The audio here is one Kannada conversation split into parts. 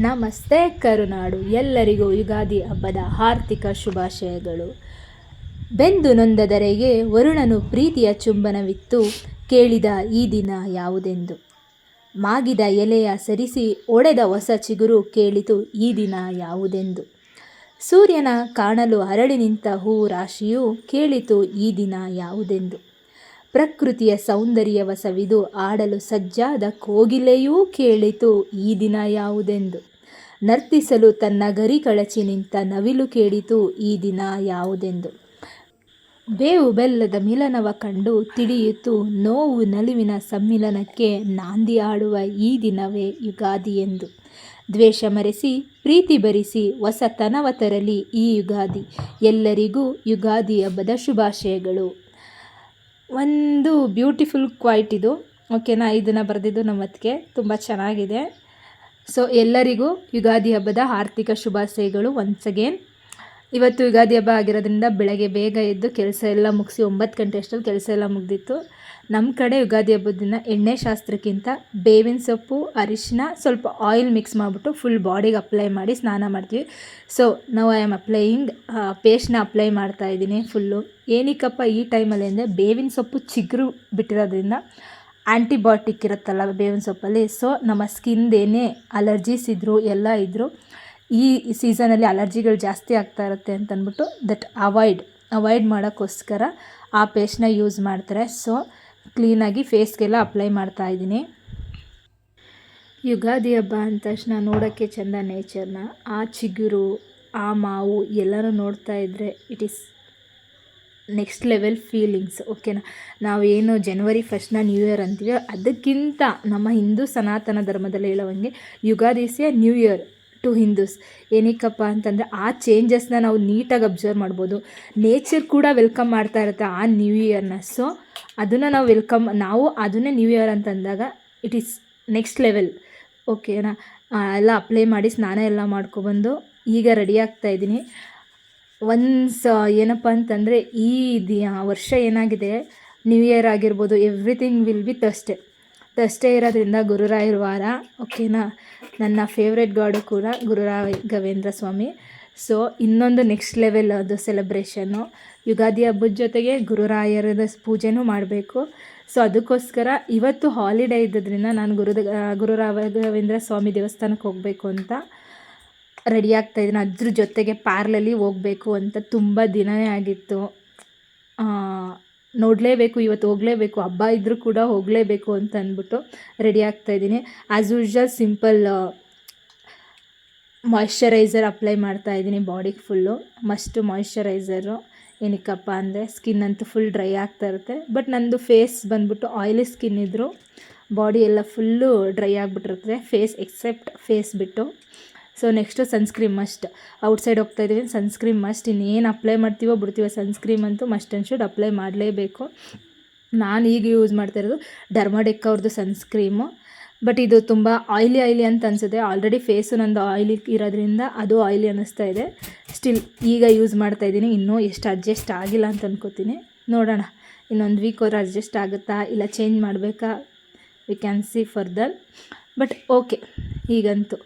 ನಮಸ್ತೆ ಕರುನಾಡು, ಎಲ್ಲರಿಗೂ ಯುಗಾದಿ ಹಬ್ಬದ ಆರ್ಥಿಕ ಶುಭಾಶಯಗಳು. ಬೆಂದು ನೊಂದದರೆಗೆ ವರುಣನು ಪ್ರೀತಿಯ ಚುಂಬನವಿತ್ತು ಕೇಳಿದ ಈ ದಿನ ಯಾವುದೆಂದು. ಮಾಗಿದ ಎಲೆಯ ಸರಿಸಿ ಒಡೆದ ಹೊಸ ಚಿಗುರು ಕೇಳಿತು ಈ ದಿನ ಯಾವುದೆಂದು. ಸೂರ್ಯನ ಕಾಣಲು ಅರಳಿ ನಿಂತ ಹೂ ರಾಶಿಯು ಕೇಳಿತು ಈ ದಿನ ಯಾವುದೆಂದು. ಪ್ರಕೃತಿಯ ಸೌಂದರ್ಯವ ಸವಿದು ಆಡಲು ಸಜ್ಜಾದ ಕೋಗಿಲೆಯೂ ಕೇಳಿತು ಈ ದಿನ ಯಾವುದೆಂದು. ನರ್ತಿಸಲು ತನ್ನ ಗರಿ ಕಳಚಿ ನಿಂತ ನವಿಲು ಕೇಳಿತು ಈ ದಿನ ಯಾವುದೆಂದು. ಬೇವು ಬೆಲ್ಲದ ಮಿಲನವ ಕಂಡು ತಿಳಿಯಿತು ನೋವು ನಲಿವಿನ ಸಮ್ಮಿಲನಕ್ಕೆ ನಾಂದಿ ಆಡುವ ಈ ದಿನವೇ ಯುಗಾದಿ ಎಂದು. ದ್ವೇಷ ಮರೆಸಿ ಪ್ರೀತಿ ಭರಿಸಿ ಹೊಸತನವ ತರಲಿ ಈ ಯುಗಾದಿ. ಎಲ್ಲರಿಗೂ ಯುಗಾದಿ ಹಬ್ಬದ ಶುಭಾಶಯಗಳು. ಒಂದು ಬ್ಯೂಟಿಫುಲ್ ಕ್ವೈಟ್ ಇದು, ಓಕೆನಾ. ಇದನ್ನು ಬರೆದಿದ್ದು ನಮ್ಮ ಅತ್ತಿಗೆ, ತುಂಬ ಚೆನ್ನಾಗಿದೆ. ಸೊ ಎಲ್ಲರಿಗೂ ಯುಗಾದಿ ಹಬ್ಬದ ಆರ್ಥಿಕ ಶುಭಾಶಯಗಳು ಒನ್ಸ್ ಅಗೇನ್. ಇವತ್ತು ಯುಗಾದಿ ಹಬ್ಬ ಆಗಿರೋದ್ರಿಂದ ಬೆಳಗ್ಗೆ ಬೇಗ ಎದ್ದು ಕೆಲಸ ಎಲ್ಲ ಮುಗಿಸಿ 9 ಗಂಟೆ ಅಷ್ಟರಲ್ಲಿ ಕೆಲಸ ಎಲ್ಲ ಮುಗಿದಿತ್ತು. ನಮ್ಮ ಕಡೆ ಯುಗಾದಿ ಹಬ್ಬದ ದಿನ ಎಣ್ಣೆ ಶಾಸ್ತ್ರಕ್ಕಿಂತ ಬೇವಿನ ಸೊಪ್ಪು, ಅರಿಶಿನ, ಸ್ವಲ್ಪ ಆಯಿಲ್ ಮಿಕ್ಸ್ ಮಾಡಿಬಿಟ್ಟು ಫುಲ್ ಬಾಡಿಗೆ ಅಪ್ಲೈ ಮಾಡಿ ಸ್ನಾನ ಮಾಡ್ತೀವಿ. ಸೊ ನಾವು ಐ ಆಮ್ ಅಪ್ಲೈಯಿಂಗ್ ಪೇಸ್ಟ್ನ ಅಪ್ಲೈ ಮಾಡ್ತಾಯಿದ್ದೀನಿ ಫುಲ್ಲು. ಏನಕ್ಕಪ್ಪ ಈ ಟೈಮಲ್ಲಿ ಅಂದರೆ ಬೇವಿನ ಸೊಪ್ಪು ಚಿಗುರು ಬಿಟ್ಟಿರೋದ್ರಿಂದ ಆ್ಯಂಟಿಬಯೋಟಿಕ್ ಇರುತ್ತಲ್ಲ ಬೇವಿನ ಸೊಪ್ಪಲ್ಲಿ. ಸೊ ನಮ್ಮ ಸ್ಕಿನ್ದೇನೇ ಅಲರ್ಜೀಸ್ ಇದ್ದರು ಎಲ್ಲ ಇದ್ದರು, ಈ ಸೀಸನಲ್ಲಿ ಅಲರ್ಜಿಗಳು ಜಾಸ್ತಿ ಆಗ್ತಾ ಇರುತ್ತೆ ಅಂತಂದ್ಬಿಟ್ಟು ಅವಾಯ್ಡ್ ಮಾಡೋಕ್ಕೋಸ್ಕರ ಆ ಪೇಸ್ಟ್ನ ಯೂಸ್ ಮಾಡ್ತಾರೆ. ಸೊ ಕ್ಲೀನಾಗಿ ಫೇಸ್ಗೆಲ್ಲ ಅಪ್ಲೈ ಮಾಡ್ತಾಯಿದ್ದೀನಿ. ಯುಗಾದಿ ಹಬ್ಬ ಅಂದ ತಕ್ಷಣ ನೋಡೋಕ್ಕೆ ಚೆಂದ ನೇಚರ್ನ, ಆ ಚಿಗುರು, ಆ ಮಾವು ಎಲ್ಲನೂ ನೋಡ್ತಾ ಇದ್ದರೆ it is next level feelings, ಓಕೆನಾ. ನಾವೇನು ಜನವರಿ 1ನ ನ್ಯೂ ಇಯರ್ ಅಂತೀವಿ, ಅದಕ್ಕಿಂತ ನಮ್ಮ ಹಿಂದೂ ಸನಾತನ ಧರ್ಮದಲ್ಲಿ ಹೇಳೋವಂಗೆ Ugadi is a new year to Hindus. ಏನಕ್ಕಪ್ಪ ಅಂತಂದರೆ ಆ ಚೇಂಜಸ್ನ ನಾವು ನೀಟಾಗಿ ಅಬ್ಸರ್ವ್ ಮಾಡ್ಬೋದು. ನೇಚರ್ ಕೂಡ ವೆಲ್ಕಮ್ ಮಾಡ್ತಾ ಇರುತ್ತೆ ಆ ನ್ಯೂ ಇಯರ್ನ. ಸೊ ಅದನ್ನು ನಾವು ಅದನ್ನೇ ನ್ಯೂ ಇಯರ್ ಅಂತಂದಾಗ ಇಟ್ ಈಸ್ ನೆಕ್ಸ್ಟ್ ಲೆವೆಲ್, ಓಕೆನಾ. ಎಲ್ಲ ಅಪ್ಲೈ ಮಾಡಿ ಸ್ನಾನ ಎಲ್ಲ ಮಾಡ್ಕೊಬಂದು ಈಗ ರೆಡಿ ಆಗ್ತಾಯಿದ್ದೀನಿ. ಏನಪ್ಪ ಅಂತಂದರೆ ಈ ವರ್ಷ ಏನಾಗಿದೆ, ನ್ಯೂ ಇಯರ್ ಆಗಿರ್ಬೋದು, ಎವ್ರಿಥಿಂಗ್ ವಿಲ್ ಬಿ ಥರ್ಸ್ಡೇ ಇರೋದ್ರಿಂದ ಗುರುರಾಯರ ವಾರ, ಓಕೆನಾ. ನನ್ನ ಫೇವ್ರೆಟ್ ಗಾಡು ಕೂಡ ಗುರುರಾಘವೇಂದ್ರ ಸ್ವಾಮಿ. ಸೊ ಇನ್ನೊಂದು ನೆಕ್ಸ್ಟ್ ಲೆವೆಲ್ ಅದು ಸೆಲೆಬ್ರೇಷನ್ನು. ಯುಗಾದಿ ಹಬ್ಬದ ಜೊತೆಗೆ ಗುರುರಾಯರದ ಪೂಜೆನೂ ಮಾಡಬೇಕು. ಸೊ ಅದಕ್ಕೋಸ್ಕರ ಇವತ್ತು ಹಾಲಿಡೇ ಇದ್ದದ್ರಿಂದ ನಾನು ಗುರುರಾಘವೇಂದ್ರ ಸ್ವಾಮಿ ದೇವಸ್ಥಾನಕ್ಕೆ ಹೋಗಬೇಕು ಅಂತ ರೆಡಿ ಆಗ್ತಾಯಿದ್ದೀನಿ. ಅದ್ರ ಜೊತೆಗೆ ಪಾರ್ಲಲ್ಲಿ ಹೋಗಬೇಕು ಅಂತ ತುಂಬ ದಿನವೇ ಆಗಿತ್ತು. ನೋಡಲೇಬೇಕು, ಇವತ್ತು ಹೋಗಲೇಬೇಕು, ಹಬ್ಬ ಇದ್ದರೂ ಕೂಡ ಹೋಗಲೇಬೇಕು ಅಂತ ಅಂದ್ಬಿಟ್ಟು ರೆಡಿ ಆಗ್ತಾಯಿದ್ದೀನಿ. As usual simple moisturiser apply ಮಾಡ್ತಾಯಿದ್ದೀನಿ ಬಾಡಿಗೆ ಫುಲ್ಲು. Must moisturiser. ಏನಕ್ಕಪ್ಪ ಅಂದರೆ ಸ್ಕಿನ್ ಅಂತೂ ಫುಲ್ ಡ್ರೈ ಆಗ್ತಾ ಇರುತ್ತೆ. ಬಟ್ ನಂದು ಫೇಸ್ ಬಂದ್ಬಿಟ್ಟು ಆಯಿಲಿ ಸ್ಕಿನ್ ಇದ್ದರೂ ಬಾಡಿ ಎಲ್ಲ ಫುಲ್ಲು ಡ್ರೈ ಆಗಿಬಿಟ್ಟಿರ್ತದೆ, ಎಕ್ಸೆಪ್ಟ್ ಫೇಸ್ ಬಿಟ್ಟು. So next sunscreen must. Outside ಹೋಗ್ತಾಯಿದ್ದೀವಿ, ಸನ್ಸ್ಕ್ರೀಮ್ ಮಸ್ಟ್. ಇನ್ನೇನು ಅಪ್ಲೈ ಮಾಡ್ತೀವೋ ಬಿಡ್ತೀವೋ ಸನ್ಸ್ಕ್ರೀಮ್ ಅಂತೂ ಮಸ್ಟ್ ಆ್ಯಂಡ್ ಶುಡ್ ಅಪ್ಲೈ ಮಾಡಲೇಬೇಕು. ನಾನು ಈಗ ಯೂಸ್ ಮಾಡ್ತಾ ಇರೋದು ಡರ್ಮಾಡೆಕ್ ಅವ್ರದ್ದು ಸನ್ಸ್ಕ್ರೀಮು. ಬಟ್ ಇದು ತುಂಬ ಆಯಿಲಿ ಅಂತ ಅನಿಸುತ್ತೆ. ಆಲ್ರೆಡಿ ಫೇಸು ನಂದು ಆಯಿಲಿ ಇರೋದ್ರಿಂದ ಅದು ಆಯಿಲಿ ಅನ್ನಿಸ್ತಾ ಇದೆ. ಸ್ಟಿಲ್ ಈಗ ಯೂಸ್ ಮಾಡ್ತಾಯಿದ್ದೀನಿ. ಇನ್ನೂ ಎಷ್ಟು ಅಡ್ಜಸ್ಟ್ ಆಗಿಲ್ಲ ಅಂತ ಅನ್ಕೋತೀನಿ. ನೋಡೋಣ ಇನ್ನೊಂದು ವೀಕ್ ಹೋದ್ರೆ ಅಡ್ಜಸ್ಟ್ ಆಗುತ್ತಾ ಇಲ್ಲ ಚೇಂಜ್ ಮಾಡಬೇಕಾ, we can see further. But okay, ಈಗಂತೂ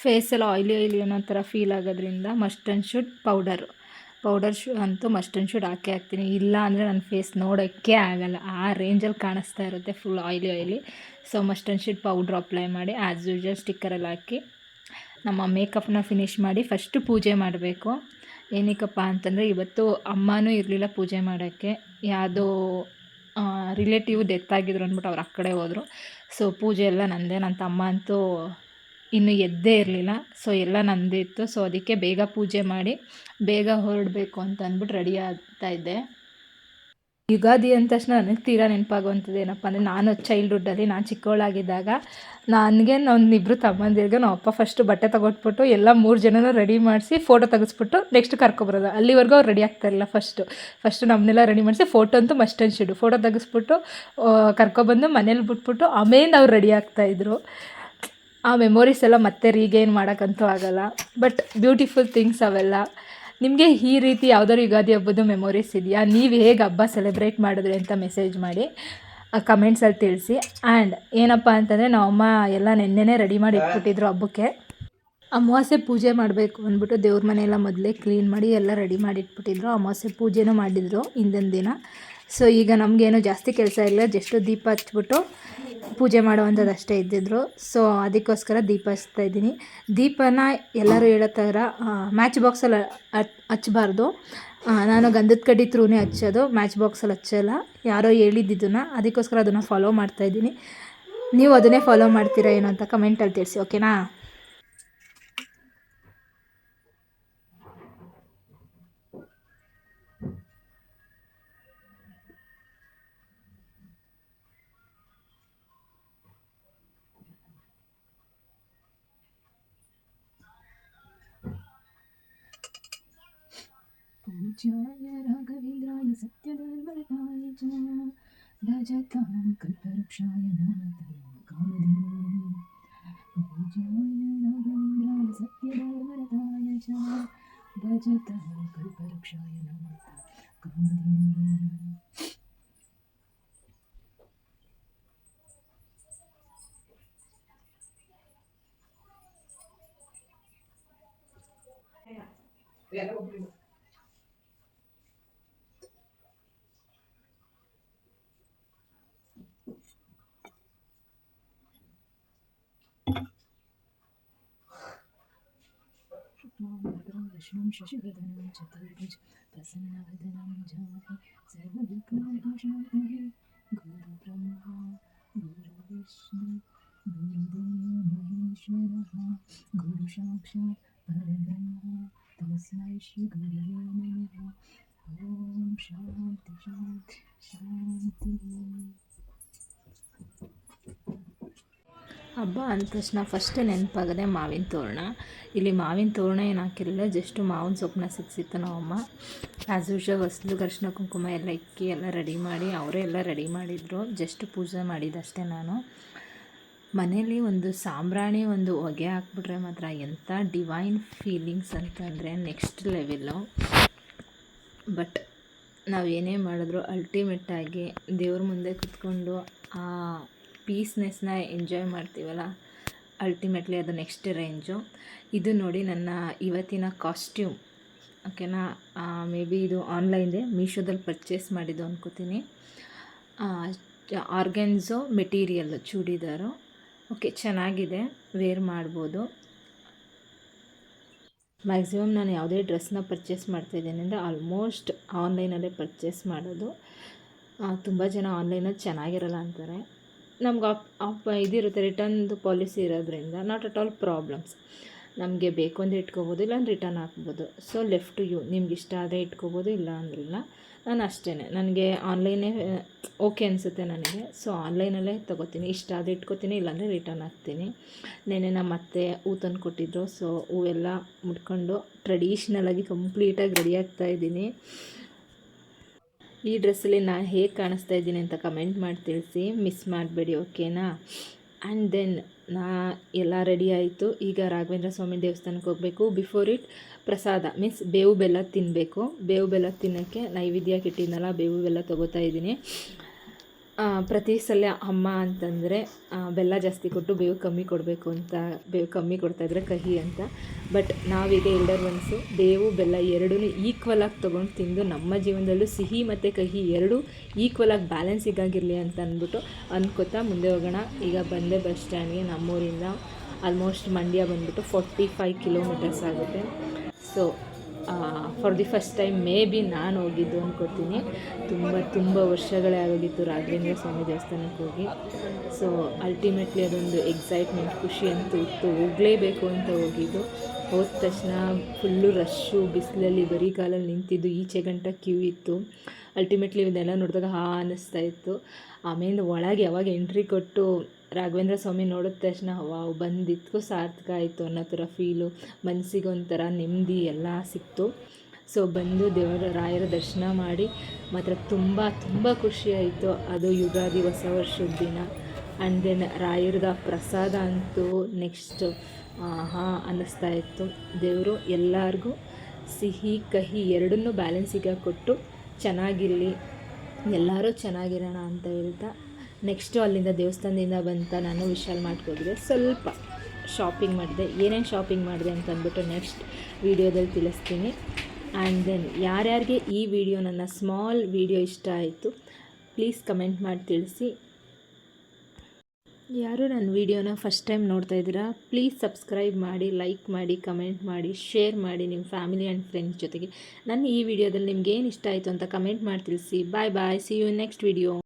ಫೇಸೆಲ್ಲ ಆಯಿಲಿ ಅನ್ನೋ ಥರ ಫೀಲ್ ಆಗೋದ್ರಿಂದ ಮಸ್ಟ್ ಆ್ಯಂಡ್ ಶುಡ್ ಪೌಡರ್ ಅಂತೂ ಮಸ್ಟ್ ಆ್ಯಂಡ್ ಶುಡ್ ಹಾಕ್ತೀನಿ. ಇಲ್ಲ ಅಂದರೆ ನನ್ನ ಫೇಸ್ ನೋಡೋಕ್ಕೆ ಆಗಲ್ಲ, ಆ ರೇಂಜಲ್ಲಿ ಕಾಣಿಸ್ತಾ ಇರುತ್ತೆ full oily. So must and should powder apply ಮಾಡಿ ಆ್ಯಸ್ ಯೂಶ್ವಲ್ ಸ್ಟಿಕ್ಕರಲ್ಲಿ ಹಾಕಿ ನಮ್ಮ ಮೇಕಪ್ನ ಫಿನಿಷ್ ಮಾಡಿ ಫಸ್ಟು ಪೂಜೆ ಮಾಡಬೇಕು. ಏನಕ್ಕಪ್ಪ ಅಂತಂದರೆ ಇವತ್ತು ಅಮ್ಮನೂ ಇರಲಿಲ್ಲ ಪೂಜೆ ಮಾಡೋಕ್ಕೆ. ಯಾವುದೋ ರಿಲೇಟಿವ್ ಡೆತ್ ಆಗಿದ್ರು ಅಂದ್ಬಿಟ್ಟು ಅವ್ರು ಆ ಕಡೆ ಹೋದರು. ಸೊ ಪೂಜೆ ಎಲ್ಲ ನಂದೇ. ನನ್ನ ತಮ್ಮ ಅಂತೂ ಇನ್ನೂ ಎದ್ದೇ ಇರಲಿಲ್ಲ. ಸೊ ಎಲ್ಲ ನಂದೇ ಇತ್ತು. ಸೊ ಅದಕ್ಕೆ ಬೇಗ ಪೂಜೆ ಮಾಡಿ ಬೇಗ ಹೊರಡಬೇಕು ಅಂತ ಅಂದ್ಬಿಟ್ಟು ರೆಡಿ ಆಗ್ತಾಯಿದ್ದೆ. ಯುಗಾದಿ ಅಂದ ತಕ್ಷಣ ನನಗೆ ತೀರಾ ನೆನಪಾಗುವಂಥದ್ದು ಏನಪ್ಪ ಅಂದರೆ, ನಾನು ಚೈಲ್ಡ್ಹುಡ್ಡಲ್ಲಿ ನಾನು ಚಿಕ್ಕವಳಾಗಿದ್ದಾಗ ನನಗೆ ಇಬ್ಬರು ತಮ್ಮಂದಿರಿಗೆ ನಮ್ಮ ಅಪ್ಪ ಫಸ್ಟು ಬಟ್ಟೆ ತೊಗೊಟ್ಬಿಟ್ಟು ಎಲ್ಲ 3 ಜನನೂ ರೆಡಿ ಮಾಡಿಸಿ ಫೋಟೋ ತೆಗೆಸ್ಬಿಟ್ಟು ನೆಕ್ಸ್ಟ್ ಕರ್ಕೊಬರೋದು. ಅಲ್ಲಿವರೆಗೂ ಅವ್ರು ರೆಡಿ ಆಗ್ತಾಯಿರಲಿಲ್ಲ. ಫಸ್ಟು ನಮ್ಮನ್ನೆಲ್ಲ ರೆಡಿ ಮಾಡಿಸಿ ಫೋಟೋ ಅಂತೂ ಮಸ್ಟ್ ಆ್ಯಂಡ್ ಶುಡ್ ಫೋಟೋ ತೆಗೆಸ್ಬಿಟ್ಟು ಕರ್ಕೊಬಂದು ಮನೇಲಿ ಬಿಟ್ಬಿಟ್ಟು ಆಮೇಲೆ ಅವ್ರು ರೆಡಿ ಆಗ್ತಾಯಿದ್ರು. ಆ ಮೆಮೊರೀಸ್ ಎಲ್ಲ ಮತ್ತೆ ರೀಗೇನ್ ಮಾಡೋಕ್ಕಂತೂ ಆಗಲ್ಲ. ಬಟ್ ಬ್ಯೂಟಿಫುಲ್ ಥಿಂಗ್ಸ್ ಅವೆಲ್ಲ. ನಿಮಗೆ ಈ ರೀತಿ ಯಾವುದಾದ್ರು ಯುಗಾದಿ ಹಬ್ಬದ ಮೆಮೊರೀಸ್ ಇದೆಯಾ? ನೀವು ಹೇಗೆ ಹಬ್ಬ ಸೆಲೆಬ್ರೇಟ್ ಮಾಡಿದ್ರಿ ಅಂತ ಮೆಸೇಜ್ ಮಾಡಿ ಕಮೆಂಟ್ಸಲ್ಲಿ ತಿಳಿಸಿ. ಆ್ಯಂಡ್ ಏನಪ್ಪ ಅಂತಂದರೆ ನಮ್ಮಮ್ಮ ಎಲ್ಲ ನೆನ್ನೆನೇ ರೆಡಿ ಮಾಡಿ ಇಟ್ಬಿಟ್ಟಿದ್ರು ಹಬ್ಬಕ್ಕೆ. ಅಮಾವಾಸ್ಯೆ ಪೂಜೆ ಮಾಡಬೇಕು ಅಂದ್ಬಿಟ್ಟು ದೇವ್ರ ಮನೆಯೆಲ್ಲ ಮೊದಲೇ ಕ್ಲೀನ್ ಮಾಡಿ ಎಲ್ಲ ರೆಡಿ ಮಾಡಿ ಇಟ್ಬಿಟ್ಟಿದ್ರು. ಅಮಾವಾಸ್ಯೆ ಪೂಜೆನೂ ಮಾಡಿದರು ಹಿಂದಿನ ದಿನ. ಸೊ ಈಗ ನಮಗೇನು ಜಾಸ್ತಿ ಕೆಲಸ ಇಲ್ಲ, ಜಸ್ಟ್ ದೀಪ ಹಚ್ಬಿಟ್ಟು ಪೂಜೆ ಮಾಡುವಂಥದ್ದು ಅಷ್ಟೇ ಇದ್ದಿದ್ರು. ಸೊ ಅದಕ್ಕೋಸ್ಕರ ದೀಪ ಹಚ್ತಾ ಇದ್ದೀನಿ. ದೀಪನ ಎಲ್ಲರೂ ಹೇಳೋ ಥರ ಮ್ಯಾಚ್ ಬಾಕ್ಸಲ್ಲಿ ಹಚ್ಚಬಾರ್ದು. ನಾನು ಗಂಧದ ಕಡ್ಡಿ ಥ್ರೂನೇ ಹಚ್ಚೋದು, ಮ್ಯಾಚ್ ಬಾಕ್ಸಲ್ಲಿ ಹಚ್ಚಲ್ಲ. ಯಾರೋ ಹೇಳಿದ್ದನ್ನು ಅದಕ್ಕೋಸ್ಕರ ಅದನ್ನು ಫಾಲೋ ಮಾಡ್ತಾಯಿದ್ದೀನಿ. ನೀವು ಅದನ್ನೇ ಫಾಲೋ ಮಾಡ್ತೀರಾ ಏನೋ ಅಂತ ಕಮೆಂಟಲ್ಲಿ ತಿಳಿಸಿ, ಓಕೆನಾ? पूज्याय राघवेन्द्राय सत्यधर्मरताय च भजतां कल्पवृक्षाय नमतां कामधेनवे। पूज्याय राघवेन्द्राय सत्यधर्मरताय च भजतां कल्पवृक्षाय नमतां कामधेनवे। विष्णुं शशिवर्धनं चतुर्भुज प्रसन्नवदनं ध्याये सर्वविघ्नोपशान्तये। गुरुब्रह्मा गुरुविष्णु गुरुदेवो महेश्वरः गुरुसाक्षात् परब्रह्म तस्मै श्रीगुरुवे नमः। ॐ शान्ति शान्ति शान्तिः। ಹಬ್ಬ ಅಂದ ತಕ್ಷಣ ಫಸ್ಟ್ ನೆನಪಾಗದೆ ಮಾವಿನ ತೋರಣ. ಇಲ್ಲಿ ಮಾವಿನ ತೋರಣ ಏನು ಹಾಕಿರಲಿಲ್ಲ, ಜಸ್ಟು ಮಾವಿನ ಸೊಪ್ಪನ್ನ ಸಿಕ್ಕಿತ್ತು ನಮ್ಮಮ್ಮ. ಆ್ಯಸ್ ಯೂಶ್ವಲ್ ಹೊಸ್ಲು ಅರಿಶಿನ ಕುಂಕುಮ ಎಲ್ಲ ಇಕ್ಕಿ ಎಲ್ಲ ರೆಡಿ ಮಾಡಿ ಅವರೇ ಎಲ್ಲ ರೆಡಿ ಮಾಡಿದರು. ಜಸ್ಟ್ ಪೂಜೆ ಮಾಡಿದ್ದಷ್ಟೇ ನಾನು. ಮನೇಲಿ ಒಂದು ಸಾಂಬ್ರಾಣಿ ಒಂದು ಹೊಗೆ ಹಾಕ್ಬಿಟ್ರೆ ಮಾತ್ರ ಎಂಥ ಡಿವೈನ್ ಫೀಲಿಂಗ್ಸ್ ಅಂತಂದರೆ ನೆಕ್ಸ್ಟ್ ಲೆವೆಲ್ಲು. ಬಟ್ ನಾವು ಏನೇ ಮಾಡಿದ್ರು ಅಲ್ಟಿಮೇಟಾಗಿ ದೇವ್ರ ಮುಂದೆ ಕೂತ್ಕೊಂಡು ಆ ಪೀಸ್ನೆಸ್ನ ಎಂಜಾಯ್ ಮಾಡ್ತೀವಲ್ಲ, ಅಲ್ಟಿಮೇಟ್ಲಿ ಅದು ನೆಕ್ಸ್ಟ್ ರೇಂಜು. ಇದು ನೋಡಿ ನನ್ನ ಇವತ್ತಿನ ಕಾಸ್ಟ್ಯೂಮ್, ಓಕೆನಾ? ಮೇ ಬಿ ಇದು ಆನ್ಲೈನ್ದೆ ಮೀಶೋದಲ್ಲಿ ಪರ್ಚೇಸ್ ಮಾಡಿದ್ದು ಅನ್ಕೋತೀನಿ. ಆರ್ಗೆನ್ಸೋ ಮೆಟೀರಿಯಲ್ಲು ಚೂಡಿದಾರು. ಓಕೆ, ಚೆನ್ನಾಗಿದೆ, ವೇರ್ ಮಾಡ್ಬೋದು. ಮ್ಯಾಕ್ಸಿಮಮ್ ನಾನು ಯಾವುದೇ ಡ್ರೆಸ್ನ ಪರ್ಚೇಸ್ ಮಾಡ್ತಾಯಿದ್ದೀನಿ ಅಂದರೆ ಆಲ್ಮೋಸ್ಟ್ ಆನ್ಲೈನಲ್ಲೇ ಪರ್ಚೇಸ್ ಮಾಡೋದು. ತುಂಬ ಜನ ಆನ್ಲೈನಲ್ಲಿ ಚೆನ್ನಾಗಿರಲ್ಲ ಅಂತಾರೆ. ನಮ್ಗೆ ಇದಿರುತ್ತೆ, ರಿಟರ್ನ್ದು ಪಾಲಿಸಿ ಇರೋದ್ರಿಂದ ನಾಟ್ ಅಟ್ ಆಲ್ ಪ್ರಾಬ್ಲಮ್ಸ್. ನಮಗೆ ಬೇಕು ಅಂದರೆ ಇಟ್ಕೋಬೋದು, ಇಲ್ಲಾಂದ್ರೆ ರಿಟರ್ನ್ ಹಾಕ್ಬೋದು. ಸೊ ಲೆಫ್ಟ್ ಟು ಯು, ನಿಮ್ಗೆ ಇಷ್ಟ ಆದರೆ ಇಟ್ಕೋಬೋದು, ಇಲ್ಲ ಅಂದ್ರಿಲ್ಲ. ನಾನು ಅಷ್ಟೇ, ನನಗೆ ಆನ್ಲೈನೇ ಓಕೆ ಅನಿಸುತ್ತೆ ನನಗೆ. ಸೊ ಆನ್ಲೈನಲ್ಲೇ ತೊಗೋತೀನಿ, ಇಷ್ಟ ಆದರೆ ಇಟ್ಕೋತೀನಿ, ಇಲ್ಲಾಂದರೆ ರಿಟರ್ನ್ ಹಾಕ್ತೀನಿ. ನೆನ್ನೆ ನಮ್ಮ ಅತ್ತೆ ಹೂ ತಂದು ಕೊಟ್ಟಿದ್ರು. ಸೊ ಹೂವೆಲ್ಲ ಮುಟ್ಕೊಂಡು ಟ್ರೆಡಿಷ್ನಲಾಗಿ ಕಂಪ್ಲೀಟಾಗಿ ರೆಡಿ ಆಗ್ತಾಯಿದ್ದೀನಿ. ಈ ಡ್ರೆಸ್ಸಲ್ಲಿ ನಾನು ಹೇಗೆ ಕಾಣಿಸ್ತಾ ಇದ್ದೀನಿ ಅಂತ ಕಮೆಂಟ್ ಮಾಡಿ ತಿಳಿಸಿ, ಮಿಸ್ ಮಾಡಬೇಡಿ, ಓಕೆನಾ? ಆ್ಯಂಡ್ ದೆನ್ ಎಲ್ಲ ರೆಡಿ ಆಯಿತು. ಈಗ ರಾಘವೇಂದ್ರ ಸ್ವಾಮಿ ದೇವಸ್ಥಾನಕ್ಕೆ ಹೋಗಬೇಕು. ಬಿಫೋರ್ ಇಟ್ ಪ್ರಸಾದ ಮೀನ್ಸ್ ಬೇವು ಬೆಲ್ಲ ತಿನ್ನಬೇಕು. ಬೇವು ಬೆಲ್ಲ ತಿನ್ನೋಕ್ಕೆ ನೈವೇದ್ಯಕ್ಕೆ ಇಟ್ಟಿದ್ನಲ್ಲ, ಬೇವು ಬೆಲ್ಲ ತೊಗೋತಾ ಇದ್ದೀನಿ. ಪ್ರತಿ ಸಲ ಅಮ್ಮ ಅಂತಂದರೆ ಬೆಲ್ಲ ಜಾಸ್ತಿ ಕೊಟ್ಟು ಬೇವು ಕಮ್ಮಿ ಕೊಡಬೇಕು ಅಂತ, ಬೇವು ಕಮ್ಮಿ ಕೊಡ್ತಾಯಿದ್ರೆ ಕಹಿ ಅಂತ. ಬಟ್ ನಾವೀಗ ಎಲ್ಡರ್ ಒನ್ಸು ಬೇವು ಬೆಲ್ಲ ಎರಡೂ ಈಕ್ವಲಾಗಿ ತೊಗೊಂಡು ತಿಂದು ನಮ್ಮ ಜೀವನದಲ್ಲೂ ಸಿಹಿ ಮತ್ತು ಕಹಿ ಎರಡೂ ಈಕ್ವಲಾಗಿ ಬ್ಯಾಲೆನ್ಸಿಗಾಗಿರಲಿ ಅಂತ ಅಂದ್ಬಿಟ್ಟು ಅನ್ಕೋತಾ ಮುಂದೆ ಹೋಗೋಣ. ಈಗ ಬಂದೆ ಬಸ್ ಸ್ಟ್ಯಾಂಡ್ಗೆ. ನಮ್ಮೂರಿಂದ ಆಲ್ಮೋಸ್ಟ್ ಮಂಡ್ಯ ಬಂದ್ಬಿಟ್ಟು 45 ಕಿಲೋಮೀಟರ್ಸ್ ಆಗುತ್ತೆ. So for the first time may be ನಾನು ಹೋಗಿದ್ದು ಅಂದ್ಕೊತೀನಿ. ತುಂಬ ವರ್ಷಗಳೇ ಆಗೋಗಿತ್ತು ರಾಘವೇಂದ್ರ ಸ್ವಾಮಿ ದೇವಸ್ಥಾನಕ್ಕೆ ಹೋಗಿ. ಸೊ ಅಲ್ಟಿಮೇಟ್ಲಿ ಅದೊಂದು ಎಕ್ಸೈಟ್ಮೆಂಟ್, ಖುಷಿ ಅಂತೂ ಇತ್ತು. ಹೋಗಲೇಬೇಕು ಅಂತ ಹೋಗಿದ್ದು. ಹೋದ ತಕ್ಷಣ ಫುಲ್ಲು ರಶ್ಶು, ಬಿಸಿಲಲ್ಲಿ ಬರೀ ಕಾಲಲ್ಲಿ ನಿಂತಿದ್ದು, ಈಚೆ ಗಂಟ ಕ್ಯೂ ಇತ್ತು. ಅಲ್ಟಿಮೇಟ್ಲಿ ಇದೆಲ್ಲ ನೋಡಿದಾಗ ಅನ್ನಿಸ್ತಾ ಇತ್ತು. ಆಮೇಲೆ ಒಳಗೆ ಯಾವಾಗ ಎಂಟ್ರಿ ಕೊಟ್ಟು ರಾಘವೇಂದ್ರ ಸ್ವಾಮಿ ನೋಡಿದ ತಕ್ಷಣ ವಾವ್, ಬಂದಿದ್ದಕ್ಕೂ ಸಾರ್ಥಕ ಆಯಿತು ಅನ್ನೋ ಥರ ಫೀಲು, ಮನಸ್ಸಿಗೆ ಒಂಥರ ನೆಮ್ಮದಿ ಎಲ್ಲ ಸಿಕ್ತು. ಸೊ ಬಂದು ದೇವರ ರಾಯರ ದರ್ಶನ ಮಾಡಿ ಮಾತ್ರ ತುಂಬ ಖುಷಿಯಾಯಿತು. ಅದು ಯುಗಾದಿ ಹೊಸ ವರ್ಷದ ದಿನ. ಆ್ಯಂಡ್ ದೆನ್ ರಾಯರದ ಪ್ರಸಾದ ಅಂತೂ ನೆಕ್ಸ್ಟ್ ಅನ್ನಿಸ್ತಾ ಇತ್ತು. ದೇವರು ಎಲ್ಲರಿಗೂ ಸಿಹಿ ಕಹಿ ಎರಡನ್ನೂ ಬ್ಯಾಲೆನ್ಸಿಗೆ ಕೊಟ್ಟು ಚೆನ್ನಾಗಿರಲಿ, ಎಲ್ಲರೂ ಚೆನ್ನಾಗಿರೋಣ ಅಂತ ಹೇಳ್ತಾ ನೆಕ್ಸ್ಟು ಅಲ್ಲಿಂದ ದೇವಸ್ಥಾನದಿಂದ ಬಂತ ನಾನು ವಿಶಾಲ್ ಮಾರ್ಟ್ಗೆ ಹೋಗಿದೆ. ಸ್ವಲ್ಪ ಶಾಪಿಂಗ್ ಮಾಡಿದೆ. ಏನೇನು ಶಾಪಿಂಗ್ ಮಾಡಿದೆ ಅಂತ ಅಂದ್ಬಿಟ್ಟು ನೆಕ್ಸ್ಟ್ ವೀಡಿಯೋದಲ್ಲಿ ತಿಳಿಸ್ತೀನಿ. ಆ್ಯಂಡ್ ದೆನ್ ಯಾರ್ಯಾರಿಗೆ ಈ ವಿಡಿಯೋ, ನನ್ನ ಸ್ಮಾಲ್ ವಿಡಿಯೋ ಇಷ್ಟ ಆಯಿತು ಪ್ಲೀಸ್ ಕಮೆಂಟ್ ಮಾಡಿ ತಿಳಿಸಿ. ಯಾರು ನನ್ನ ವೀಡಿಯೋನ ಫಸ್ಟ್ ಟೈಮ್ ನೋಡ್ತಾ ಇದ್ದೀರಾ ಪ್ಲೀಸ್ ಸಬ್ಸ್ಕ್ರೈಬ್ ಮಾಡಿ, ಲೈಕ್ ಮಾಡಿ, ಕಮೆಂಟ್ ಮಾಡಿ, ಶೇರ್ ಮಾಡಿ ನಿಮ್ಮ ಫ್ಯಾಮಿಲಿ ಆ್ಯಂಡ್ ಫ್ರೆಂಡ್ಸ್ ಜೊತೆಗೆ. ನನ್ನ ಈ ವಿಡಿಯೋದಲ್ಲಿ ನಿಮ್ಗೆ ಏನು ಇಷ್ಟ ಆಯಿತು ಅಂತ ಕಮೆಂಟ್ ಮಾಡಿ ತಿಳಿಸಿ. ಬಾಯ್ ಬಾಯ್, ಸಿ ಯು ನೆಕ್ಸ್ಟ್ ವಿಡಿಯೋ.